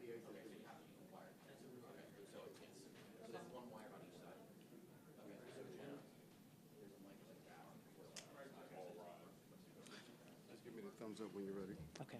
Just give me the thumbs up when you're ready. Okay.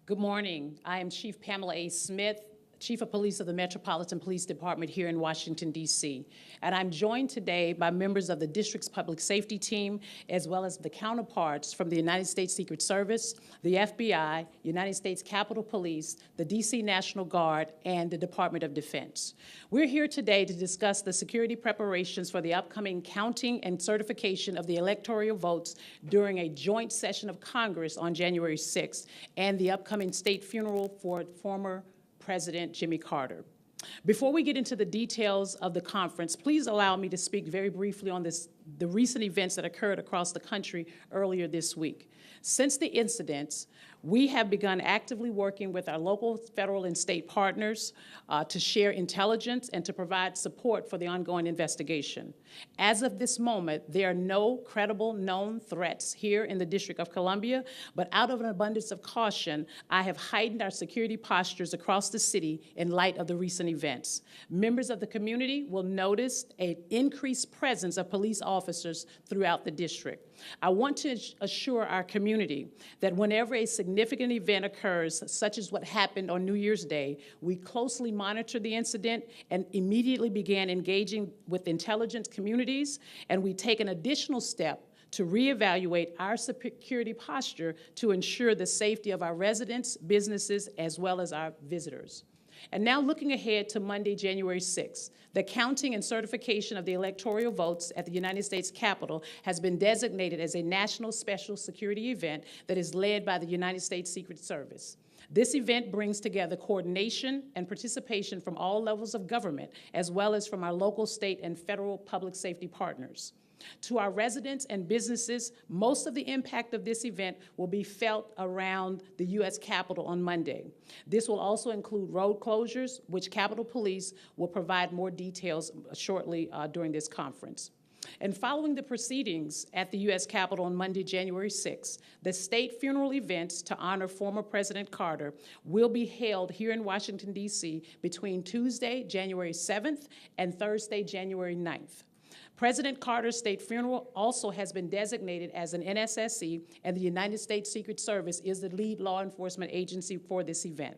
Good morning. I am Chief Pamela A. Smith, Chief of Police of the Metropolitan Police Department here in Washington, D.C. And I'm joined today by members of the district's public safety team, as well as the counterparts from the United States Secret Service, the FBI, United States Capitol Police, the D.C. National Guard, and the Department of Defense. We're here today to discuss the security preparations for the upcoming counting and certification of the electoral votes during a joint session of Congress on January 6th, and the upcoming state funeral for former President Jimmy Carter. Before we get into the details of the conference, please allow me to speak very briefly on the recent events that occurred across the country earlier this week. Since the incidents, we have begun actively working with our local, federal, and state partners to share intelligence and to provide support for the ongoing investigation. As of this moment, there are no credible known threats here in the District of Columbia, but out of an abundance of caution, I have heightened our security postures across the city in light of the recent events. Members of the community will notice an increased presence of police officers throughout the district. I want to assure our community that whenever a significant event occurs, such as what happened on New Year's Day, we closely monitor the incident and immediately began engaging with intelligence communities, and we take an additional step to reevaluate our security posture to ensure the safety of our residents, businesses, as well as our visitors. And now looking ahead to Monday, January 6th, the counting and certification of the electoral votes at the United States Capitol has been designated as a national special security event that is led by the United States Secret Service. This event brings together coordination and participation from all levels of government, as well as from our local, state, and federal public safety partners. To our residents and businesses, most of the impact of this event will be felt around the U.S. Capitol on Monday. This will also include road closures, which Capitol Police will provide more details shortly during this conference. And following the proceedings at the U.S. Capitol on Monday, January 6th, the state funeral events to honor former President Carter will be held here in Washington, D.C. between Tuesday, January 7th, and Thursday, January 9th. President Carter's state funeral also has been designated as an NSSE, and the United States Secret Service is the lead law enforcement agency for this event.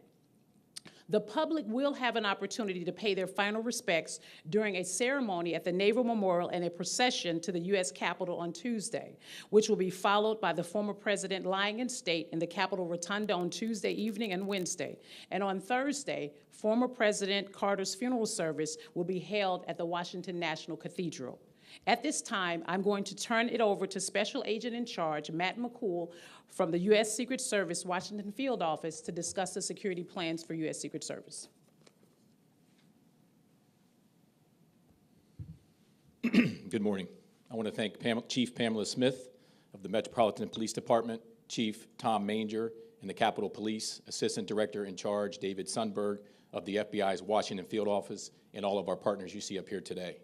The public will have an opportunity to pay their final respects during a ceremony at the Naval Memorial and a procession to the U.S. Capitol on Tuesday, which will be followed by the former president lying in state in the Capitol Rotunda on Tuesday evening and Wednesday. And on Thursday, former President Carter's funeral service will be held at the Washington National Cathedral. At this time, I'm going to turn it over to Special Agent in Charge, Matt McCool, from the U.S. Secret Service Washington Field Office to discuss the security plans for U.S. Secret Service. Good morning. I want to thank Chief Pamela Smith of the Metropolitan Police Department, Chief Tom Manger in the Capitol Police, Assistant Director in Charge David Sundberg of the FBI's Washington Field Office, and all of our partners you see up here today.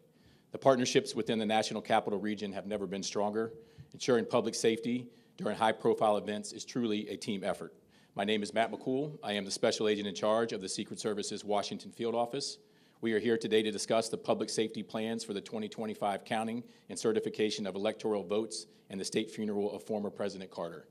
The partnerships within the National Capital Region have never been stronger. Ensuring public safety during high-profile events is truly a team effort. My name is Matt McCool. I am the Special Agent in Charge of the Secret Service's Washington Field Office. We are here today to discuss the public safety plans for the 2025 counting and certification of electoral votes and the state funeral of former President Carter.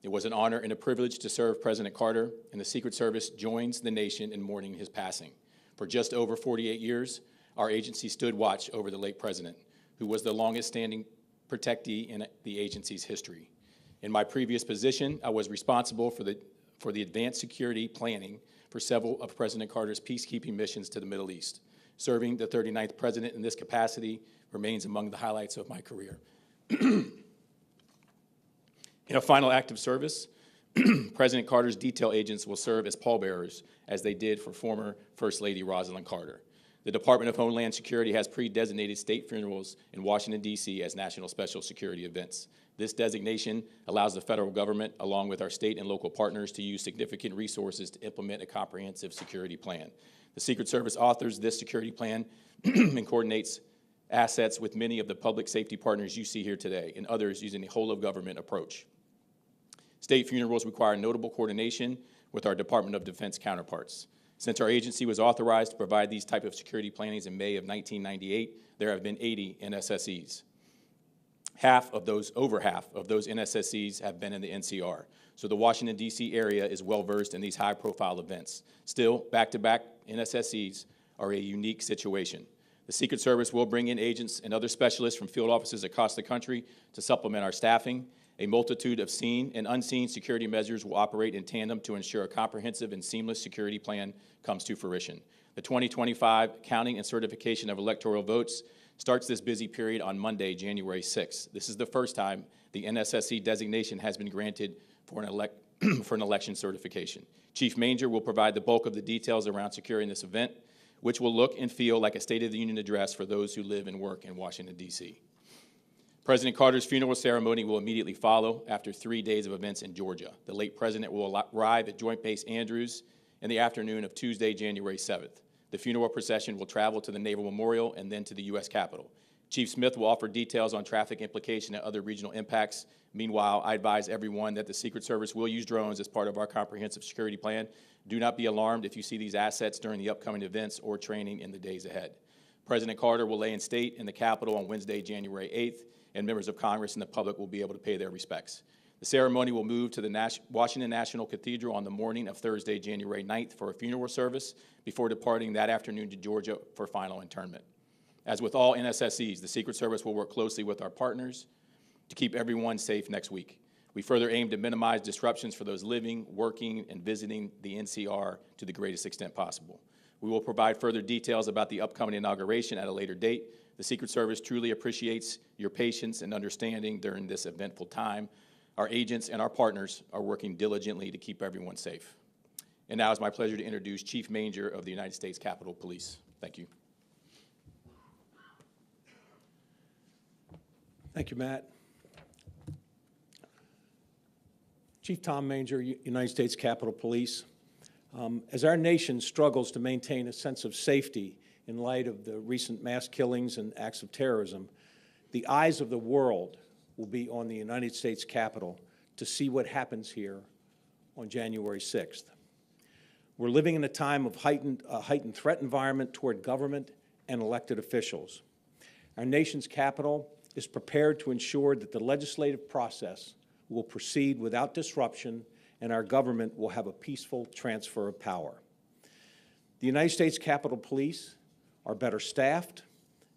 It was an honor and a privilege to serve President Carter, and the Secret Service joins the nation in mourning his passing. For just over 48 years, our agency stood watch over the late president, who was the longest-standing protectee in the agency's history. In my previous position, I was responsible for the advanced security planning for several of President Carter's peacekeeping missions to the Middle East. Serving the 39th president in this capacity remains among the highlights of my career. In a final act of service, President Carter's detail agents will serve as pallbearers, as they did for former First Lady Rosalind Carter. The Department of Homeland Security has pre-designated state funerals in Washington, D.C. as national special security events. This designation allows the federal government, along with our state and local partners, to use significant resources to implement a comprehensive security plan. The Secret Service authors this security plan and coordinates assets with many of the public safety partners you see here today, and others using a whole-of-government approach. State funerals require notable coordination with our Department of Defense counterparts. Since our agency was authorized to provide these type of security plannings in May of 1998, there have been 80 NSCs. Over half of those NSCs have been in the NCR. So the Washington, D.C. area is well-versed in these high-profile events. Still, back-to-back NSCs are a unique situation. The Secret Service will bring in agents and other specialists from field offices across the country to supplement our staffing. A multitude of seen and unseen security measures will operate in tandem to ensure a comprehensive and seamless security plan comes to fruition. The 2025 Counting and Certification of Electoral Votes starts this busy period on Monday, January 6th. This is the first time the NSSC designation has been granted for an election certification. Chief Manger will provide the bulk of the details around securing this event, which will look and feel like a State of the Union address for those who live and work in Washington, D.C. President Carter's funeral ceremony will immediately follow after 3 days of events in Georgia. The late president will arrive at Joint Base Andrews in the afternoon of Tuesday, January 7th. The funeral procession will travel to the Naval Memorial and then to the U.S. Capitol. Chief Smith will offer details on traffic implication and other regional impacts. Meanwhile, I advise everyone that the Secret Service will use drones as part of our comprehensive security plan. Do not be alarmed if you see these assets during the upcoming events or training in the days ahead. President Carter will lay in state in the Capitol on Wednesday, January 8th, and members of Congress and the public will be able to pay their respects. The ceremony will move to the Washington National Cathedral on the morning of Thursday, January 9th for a funeral service before departing that afternoon to Georgia for final interment. As with all NSSCs, the Secret Service will work closely with our partners to keep everyone safe next week. We further aim to minimize disruptions for those living, working, and visiting the NCR to the greatest extent possible. We will provide further details about the upcoming inauguration at a later date. The Secret Service truly appreciates your patience and understanding during this eventful time. Our agents and our partners are working diligently to keep everyone safe. And now it's my pleasure to introduce Chief Manger of the United States Capitol Police. Thank you. Thank you, Matt. Chief Tom Manger, United States Capitol Police. As our nation struggles to maintain a sense of safety in light of the recent mass killings and acts of terrorism, the eyes of the world will be on the United States Capitol to see what happens here on January 6th. We're living in a time of heightened threat environment toward government and elected officials. Our nation's Capitol is prepared to ensure that the legislative process will proceed without disruption and our government will have a peaceful transfer of power. The United States Capitol Police are better staffed,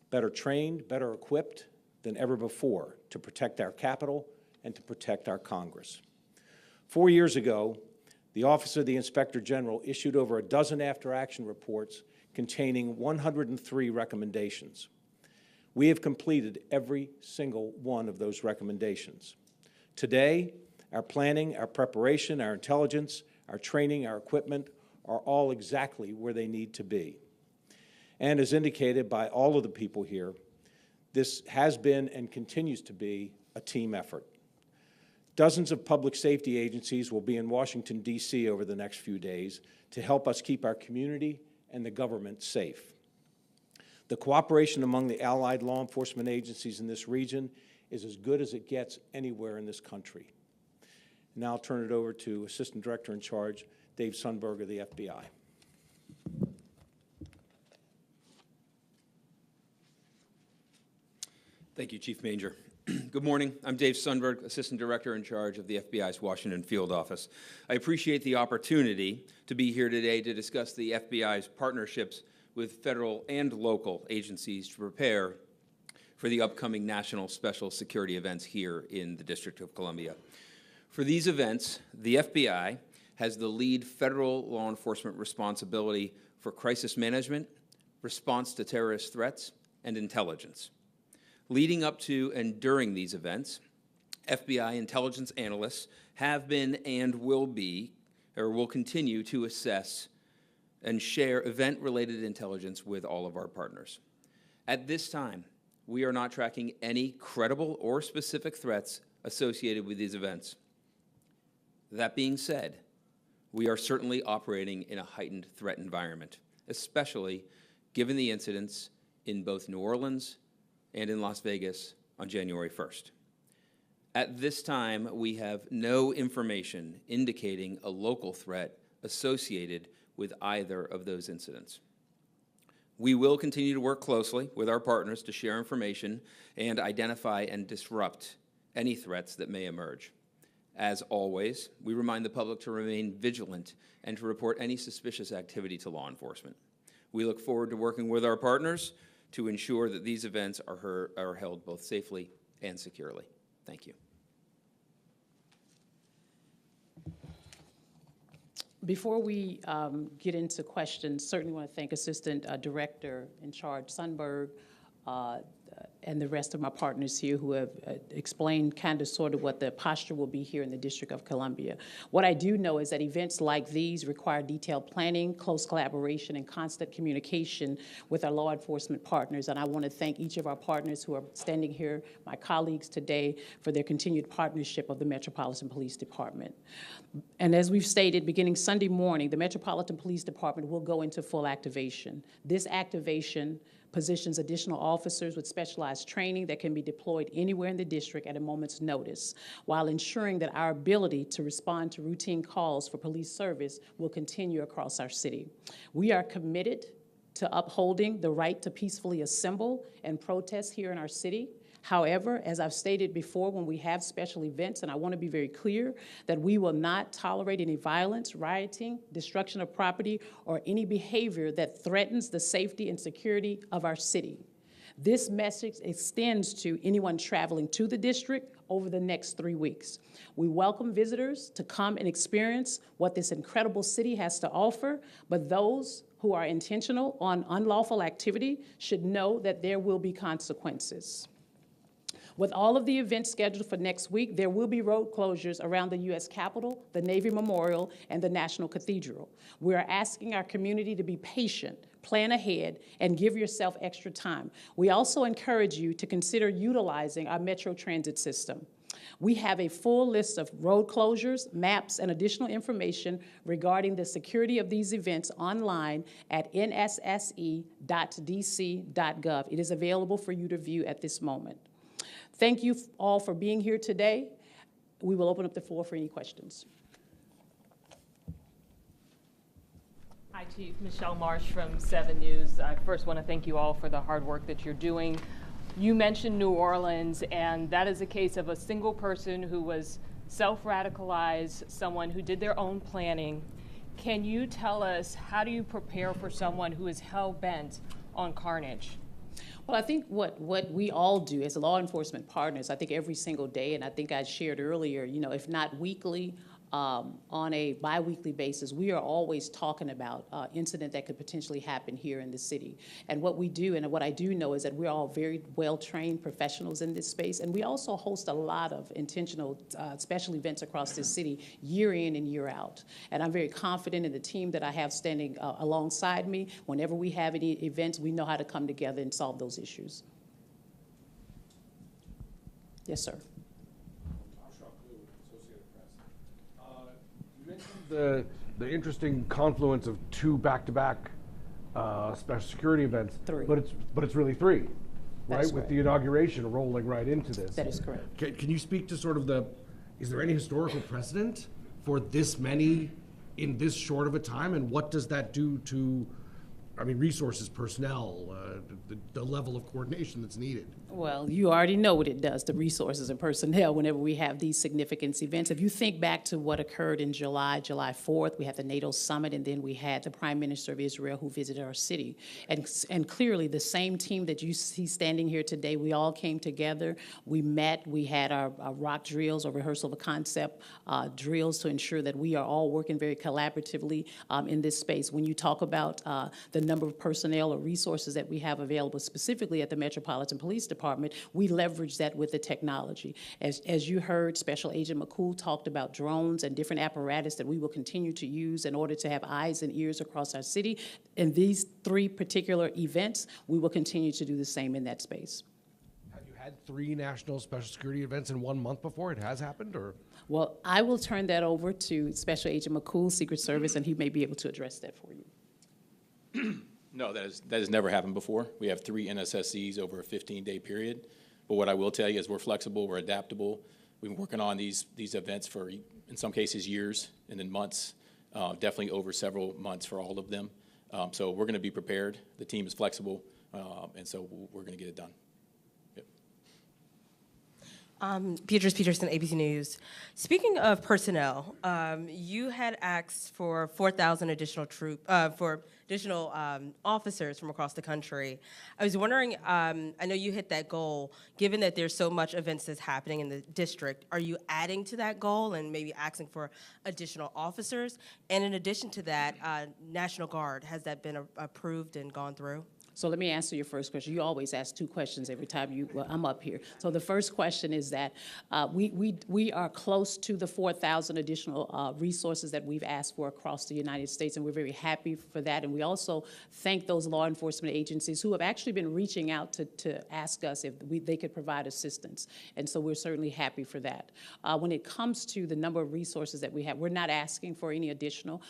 better trained, better equipped than ever before to protect our Capitol and to protect our Congress. 4 years ago, the Office of the Inspector General issued over a dozen after-action reports containing 103 recommendations. We have completed every single one of those recommendations. Today, our planning, our preparation, our intelligence, our training, our equipment are all exactly where they need to be. And as indicated by all of the people here, this has been and continues to be a team effort. Dozens of public safety agencies will be in Washington, D.C. over the next few days to help us keep our community and the government safe. The cooperation among the allied law enforcement agencies in this region is as good as it gets anywhere in this country. Now I'll turn it over to Assistant Director in Charge, Dave Sundberg of the FBI. Thank you, Chief Manger. Good morning. I'm Dave Sundberg, Assistant Director in charge of the FBI's Washington Field Office. I appreciate the opportunity to be here today to discuss the FBI's partnerships with federal and local agencies to prepare for the upcoming national special security events here in the District of Columbia. For these events, the FBI has the lead federal law enforcement responsibility for crisis management, response to terrorist threats, and intelligence. Leading up to and during these events, FBI intelligence analysts have been and will continue to assess and share event-related intelligence with all of our partners. At this time, we are not tracking any credible or specific threats associated with these events. That being said, we are certainly operating in a heightened threat environment, especially given the incidents in both New Orleans and in Las Vegas on January 1st. At this time, we have no information indicating a local threat associated with either of those incidents. We will continue to work closely with our partners to share information and identify and disrupt any threats that may emerge. As always, we remind the public to remain vigilant and to report any suspicious activity to law enforcement. We look forward to working with our partners to ensure that these events are held both safely and securely. Thank you. Before we get into questions, certainly want to thank Assistant Director in Charge Sundberg and the rest of my partners here who have explained kind of sort of what the posture will be here in the District of Columbia. What I do know is that events like these require detailed planning, close collaboration, and constant communication with our law enforcement partners. And I want to thank each of our partners who are standing here, my colleagues today, for their continued partnership of the Metropolitan Police Department. And as we've stated, beginning Sunday morning, the Metropolitan Police Department will go into full activation. This activation positions additional officers with specialized training that can be deployed anywhere in the district at a moment's notice, while ensuring that our ability to respond to routine calls for police service will continue across our city. We are committed to upholding the right to peacefully assemble and protest here in our city. However, as I've stated before, when we have special events, and I want to be very clear that we will not tolerate any violence, rioting, destruction of property, or any behavior that threatens the safety and security of our city. This message extends to anyone traveling to the district over the next 3 weeks. We welcome visitors to come and experience what this incredible city has to offer, but those who are intentional on unlawful activity should know that there will be consequences. With all of the events scheduled for next week, there will be road closures around the U.S. Capitol, the Navy Memorial, and the National Cathedral. We are asking our community to be patient, plan ahead, and give yourself extra time. We also encourage you to consider utilizing our Metro Transit system. We have a full list of road closures, maps, and additional information regarding the security of these events online at nsse.dc.gov. It is available for you to view at this moment. Thank you all for being here today. We will open up the floor for any questions. Hi, Chief. Michelle Marsh from 7 News. I first want to thank you all for the hard work that you're doing. You mentioned New Orleans, and that is a case of a single person who was self-radicalized, someone who did their own planning. Can you tell us, how do you prepare for someone who is hell-bent on carnage? Well, I think what we all do as law enforcement partners, I think every single day, and I think I shared earlier, you know, if not weekly, on a bi-weekly basis, we are always talking about incident that could potentially happen here in the city. And what we do, and what I do know, is that we're all very well-trained professionals in this space, and we also host a lot of intentional special events across this city year in and year out. And I'm very confident in the team that I have standing alongside me. Whenever we have any events, we know how to come together and solve those issues. Yes, sir. The interesting confluence of two back-to-back special security events. Three. But it's really three, right? That's With correct. the inauguration rolling right into this. That is correct. Can you speak to sort of is there any historical precedent for this many in this short of a time? And what does that do to, I mean, resources, personnel, the level of coordination that's needed? Well, you already know what it does to resources and personnel whenever we have these significant events. If you think back to what occurred in July 4th, we had the NATO summit, and then we had the Prime Minister of Israel who visited our city. And clearly, the same team that you see standing here today, we all came together, we met, we had our rock drills or rehearsal of a concept drills to ensure that we are all working very collaboratively in this space. When you talk about the number of personnel or resources that we have available specifically at the Metropolitan Police Department, we leverage that with the technology. As you heard, Special Agent McCool talked about drones and different apparatus that we will continue to use in order to have eyes and ears across our city. In these 3 particular events, we will continue to do the same in that space. Have you had 3 national special security events in 1 month before? It has happened, or? Well, I will turn that over to Special Agent McCool, Secret Service, and he may be able to address that for you. No, that has never happened before. We have 3 NSCs over a 15-day period. But what I will tell you is we're flexible, we're adaptable. We've been working on these events for, in some cases, years and then months, definitely over several months for all of them. So we're going to be prepared. The team is flexible, and so we're going to get it done. Beatrice Peterson, ABC News. Speaking of personnel, you had asked for 4,000 additional officers from across the country. I was wondering, I know you hit that goal. Given that there's so much events that's happening in the district, are you adding to that goal and maybe asking for additional officers? And in addition to that, National Guard, has that been approved and gone through? So let me answer your first question. You always ask 2 questions every time I'm up here. So the first question is that we are close to the 4,000 additional resources that we've asked for across the United States, and we're very happy for that. And we also thank those law enforcement agencies who have actually been reaching out to ask us if they could provide assistance. And so we're certainly happy for that. When it comes to the number of resources that we have, we're not asking for any additional.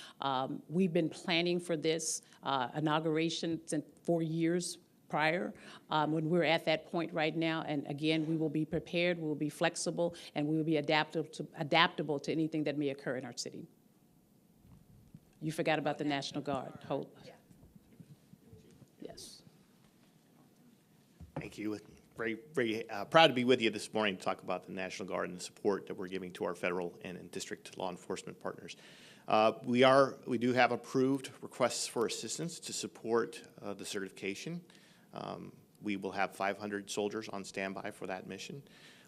We've been planning for this inauguration since 4 years prior, when we're at that point right now. And again, we will be prepared, we will be flexible, and we will be adaptable to anything that may occur in our city. You forgot about the National Guard. Hold. Yes. Thank you. Very, very proud to be with you this morning to talk about the National Guard and the support that we're giving to our federal and district law enforcement partners. We do have approved requests for assistance to support the certification. We will have 500 soldiers on standby for that mission.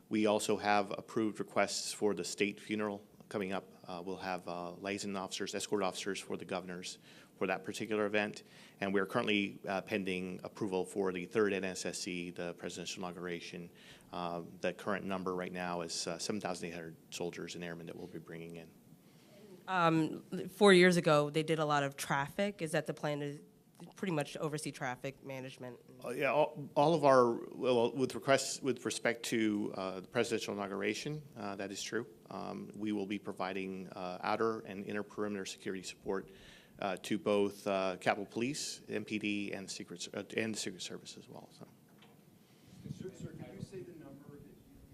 We also have approved requests for the state funeral coming up. We'll have liaison officers, escort officers for the governors for that particular event. And we're currently pending approval for the 3rd NSSC, the presidential inauguration. The current number right now is 7,800 soldiers and airmen that we'll be bringing in. 4 years ago, they did a lot of traffic. Is that the plan to pretty much oversee traffic management? Yeah, all of our, well, with respect to the presidential inauguration, that is true. We will be providing outer and inner perimeter security support to both Capitol Police, MPD, and the Secret Service as well. So. Sir, could you say the number?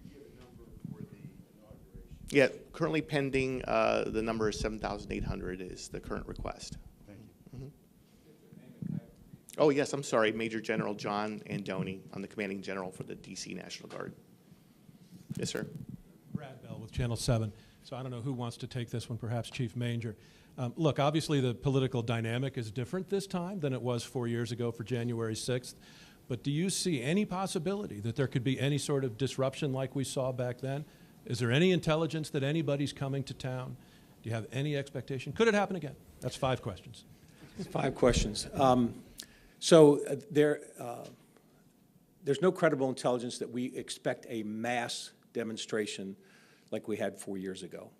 You give a number for the inauguration. Yeah, currently pending, the number is 7,800 is the current request. Thank you. Mm-hmm. Oh, yes, I'm sorry, Major General John Andoni. I'm the commanding general for the D.C. National Guard. Yes, sir. Brad Bell with Channel 7. So I don't know who wants to take this one, perhaps Chief Manger. Look, obviously the political dynamic is different this time than it was 4 years ago for January 6th. But do you see any possibility that there could be any sort of disruption like we saw back then? Is there any intelligence that anybody's coming to town? Do you have any expectation? Could it happen again? That's 5 questions. 5 questions. There's no credible intelligence that we expect a mass demonstration like we had 4 years ago.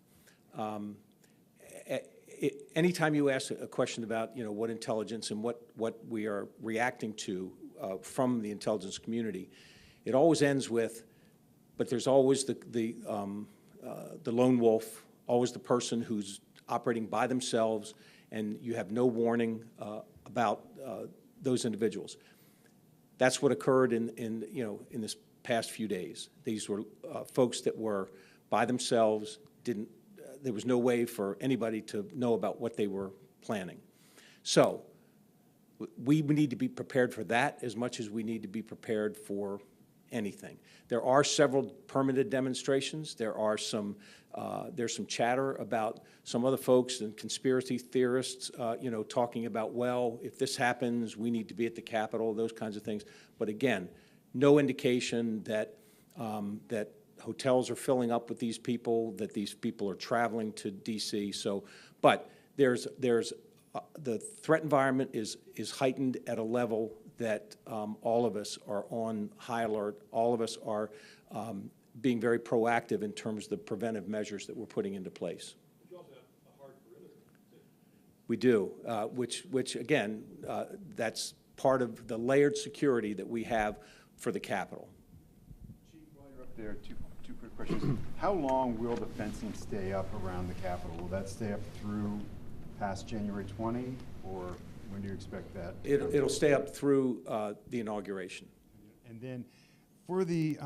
Anytime you ask a question about, what intelligence and what we are reacting to from the intelligence community, it always ends with, but there's always the lone wolf, always the person who's operating by themselves, and you have no warning about those individuals. That's what occurred in this past few days. These were folks that were by themselves, there was no way for anybody to know about what they were planning. So we need to be prepared for that as much as we need to be prepared for anything. There are several permitted demonstrations. There's some chatter about some other folks and conspiracy theorists, talking about, well, if this happens, we need to be at the Capitol, those kinds of things. But again, no indication that that hotels are filling up with these people, that these people are traveling to D.C. So, but there's the threat environment is heightened at a level that all of us are on high alert. All of us are being very proactive in terms of the preventive measures that we're putting into place. But you also have a hard perimeter. We do, which again, that's part of the layered security that we have for the Capitol. Chief, while you're up there, two quick questions. How long will the fencing stay up around the Capitol? Will that stay up through past January 20, or when do you expect that? It'll stay up through the inauguration. And then for the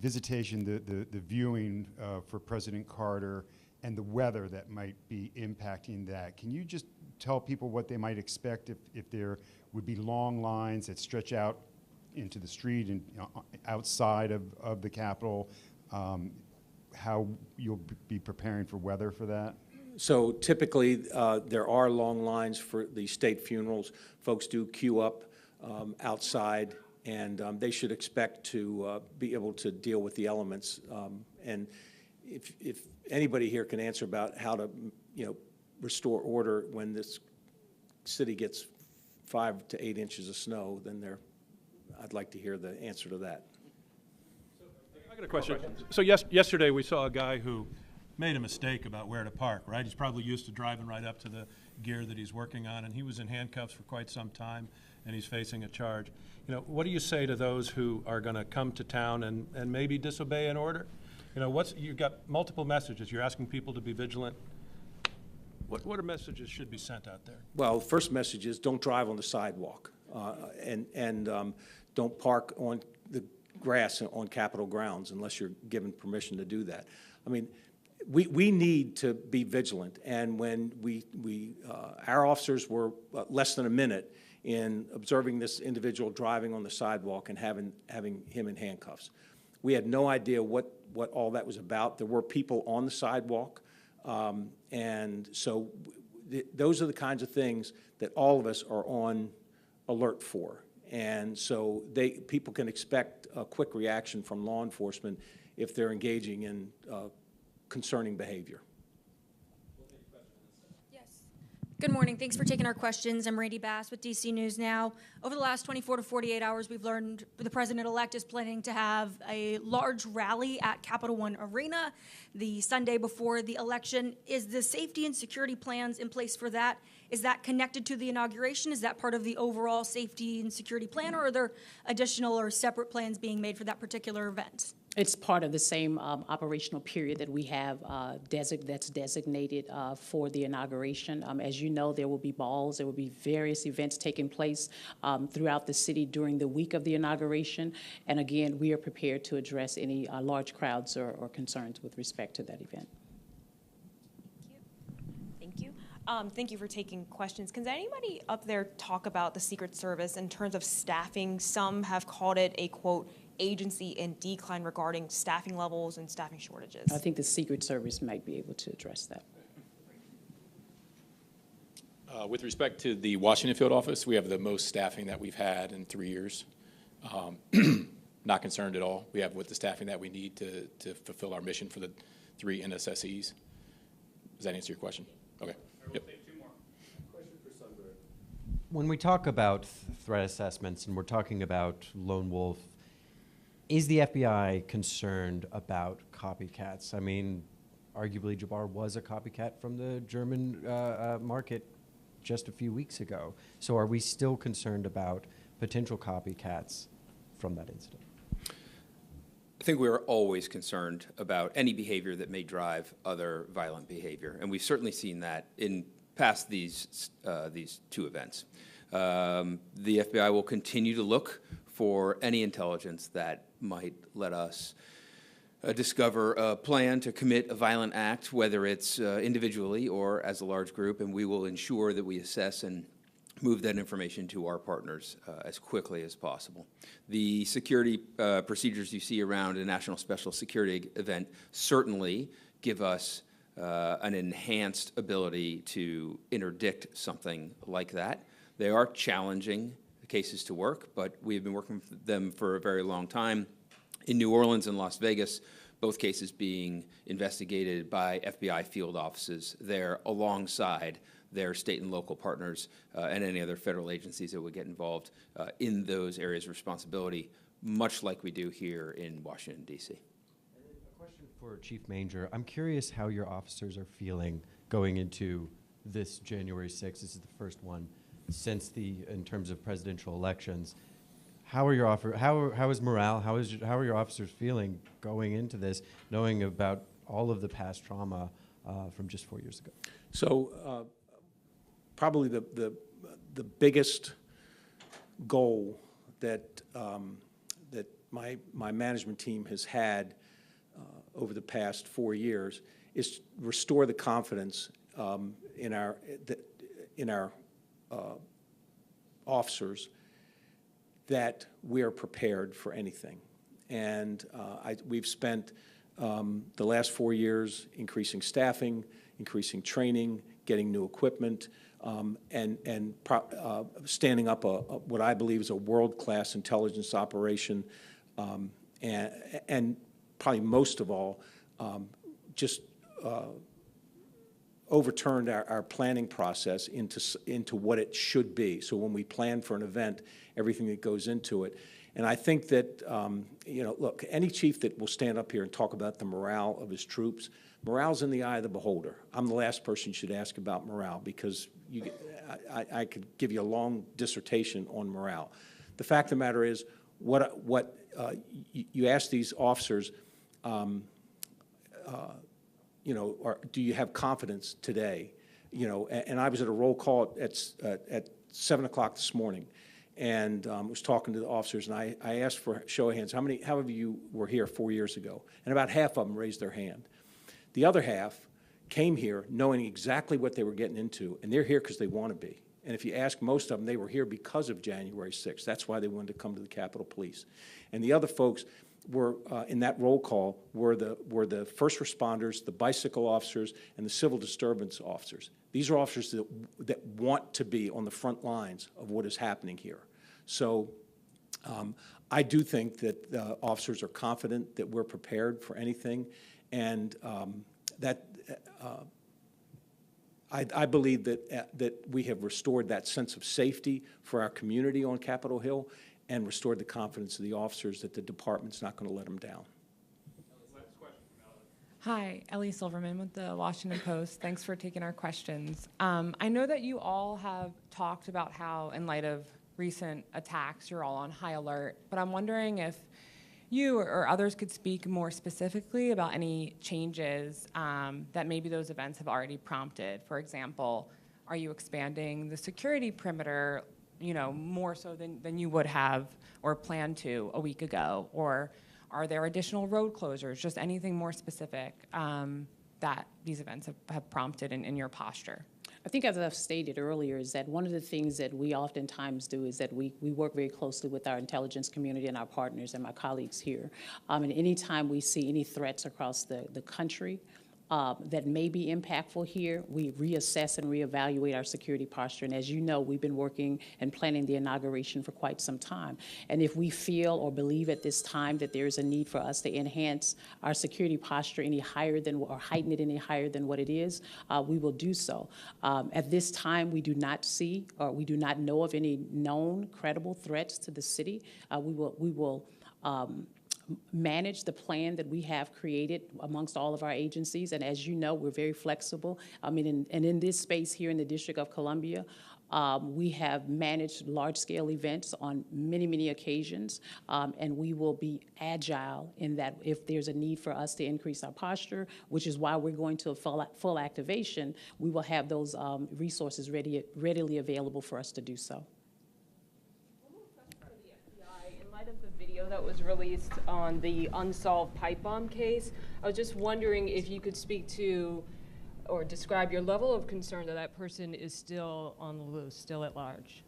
visitation, the viewing for President Carter and the weather that might be impacting that, can you just tell people what they might expect if there would be long lines that stretch out into the street and outside of the Capitol, how you'll be preparing for weather for that? So typically, there are long lines for the state funerals. Folks do queue up outside, and they should expect to be able to deal with the elements. And if anybody here can answer about how to, restore order when this city gets 5 to 8 inches of snow, then I'd like to hear the answer to that. I got a question. So yesterday we saw a guy who made a mistake about where to park, right? He's probably used to driving right up to the gear that he's working on, and he was in handcuffs for quite some time, and he's facing a charge. What do you say to those who are going to come to town and maybe disobey an order? You've got multiple messages. You're asking people to be vigilant. What are messages should be sent out there? Well, the first message is don't drive on the sidewalk, and don't park on the grass on Capitol grounds unless you're given permission to do that. I mean, we need to be vigilant, and when our officers were less than a minute in observing this individual driving on the sidewalk and having him in handcuffs. We had no idea what all that was about. There were people on the sidewalk, and so those are the kinds of things that all of us are on alert for. And so people can expect a quick reaction from law enforcement if they're engaging in concerning behavior. Yes. Good morning. Thanks for taking our questions. I'm Randy Bass with DC News Now. Over the last 24 to 48 hours, we've learned the President-elect is planning to have a large rally at Capital One Arena the Sunday before the election. Is the safety and security plans in place for that? Is that connected to the inauguration? Is that part of the overall safety and security plan, or are there additional or separate plans being made for that particular event? It's part of the same operational period that we have that's designated for the inauguration. As you know, there will be balls, there will be various events taking place throughout the city during the week of the inauguration. And again, we are prepared to address any large crowds or concerns with respect to that event. Thank you. Thank you for taking questions. Can anybody up there talk about the Secret Service in terms of staffing? Some have called it a, quote, agency in decline regarding staffing levels and staffing shortages. I think the Secret Service might be able to address that. With respect to the Washington field office, we have the most staffing that we've had in 3 years. Not concerned at all. We have with the staffing that we need to fulfill our mission for the 3 NSCs. Does that answer your question? Okay. Yep. When we talk about threat assessments and we're talking about lone wolf, is the FBI concerned about copycats? I mean, arguably Jabbar was a copycat from the German market just a few weeks ago. So are we still concerned about potential copycats from that incident? I think we're always concerned about any behavior that may drive other violent behavior, and we've certainly seen that in past these 2 events. The FBI will continue to look for any intelligence that might let us discover a plan to commit a violent act, whether it's individually or as a large group, and we will ensure that we assess and move that information to our partners as quickly as possible. The security procedures you see around a national special security event certainly give us an enhanced ability to interdict something like that. They are challenging cases to work, but we have been working with them for a very long time. In New Orleans and Las Vegas, both cases being investigated by FBI field offices there alongside their state and local partners and any other federal agencies that would get involved in those areas of responsibility, much like we do here in Washington, D.C. A question for Chief Manger. I'm curious how your officers are feeling going into this January 6th. This is the first one since in terms of presidential elections. How are how is morale? How are your officers feeling going into this, knowing about all of the past trauma from just 4 years ago? So probably the biggest goal that that my management team has had over the past 4 years is restore the confidence in our officers that we are prepared for anything. And we've spent the last 4 years increasing staffing, increasing training, getting new equipment, and standing up what I believe is a world-class intelligence operation, and probably most of all, just overturned our planning process into what it should be. So when we plan for an event, everything that goes into it. And I think that, look, any chief that will stand up here and talk about the morale of his troops, morale's in the eye of the beholder. I'm the last person you should ask about morale because I could give you a long dissertation on morale. The fact of the matter is, you ask these officers, do you have confidence today? And I was at a roll call at 7 o'clock this morning, and was talking to the officers, and I asked for a show of hands. How many of you were here 4 years ago? And about half of them raised their hand. The other half came here knowing exactly what they were getting into, and they're here because they want to be. And if you ask most of them, they were here because of January 6th. That's why they wanted to come to the Capitol Police. And the other folks were in that roll call were the first responders, the bicycle officers, and the civil disturbance officers. These are officers that want to be on the front lines of what is happening here. So I do think that the officers are confident that we're prepared for anything, and I believe that we have restored that sense of safety for our community on Capitol Hill and restored the confidence of the officers that the department's not going to let them down. Hi, Ellie Silverman with the Washington Post. Thanks for taking our questions. I know that you all have talked about how, in light of recent attacks, you're all on high alert, but I'm wondering if you or others could speak more specifically about any changes that maybe those events have already prompted. For example, are you expanding the security perimeter, more so than you would have or planned to a week ago? Or are there additional road closures, just anything more specific that these events have prompted in your posture? I think, as I've stated earlier, is that one of the things that we oftentimes do is that we work very closely with our intelligence community and our partners and my colleagues here. And anytime we see any threats across the country that may be impactful here, we reassess and reevaluate our security posture. And as you know, we've been working and planning the inauguration for quite some time. And if we feel or believe at this time that there is a need for us to enhance our security posture any higher than, or heighten it any higher than what it is, we will do so. At this time, we do not see or we do not know of any known credible threats to the city. We will manage the plan that we have created amongst all of our agencies. And as you know, we're very flexible. In this space here in the District of Columbia, we have managed large-scale events on many, many occasions, and we will be agile in that if there's a need for us to increase our posture, which is why we're going to a full activation, we will have those resources readily available for us to do so. That was released on the unsolved pipe bomb case. I was just wondering if you could speak to or describe your level of concern that that person is still on the loose, still at large.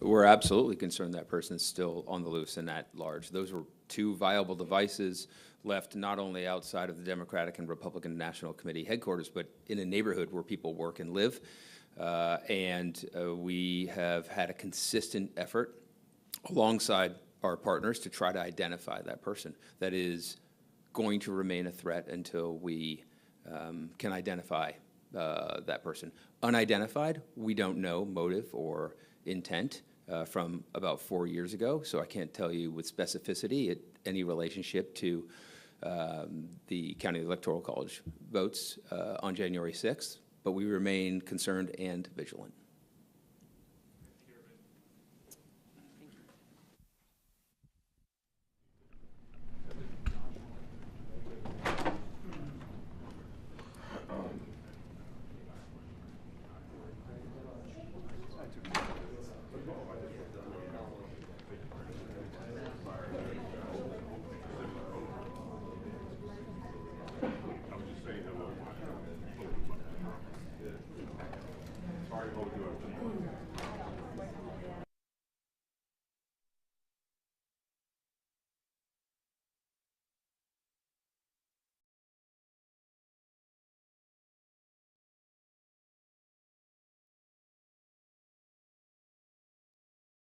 We're absolutely concerned that person is still on the loose and at large. Those were two viable devices left not only outside of the Democratic and Republican National Committee headquarters, but in a neighborhood where people work and live. We have had a consistent effort alongside our partners to try to identify that person that is going to remain a threat until we can identify that person. Unidentified, we don't know motive or intent from about 4 years ago, so I can't tell you with specificity any relationship to the County Electoral College votes on January 6th, but we remain concerned and vigilant.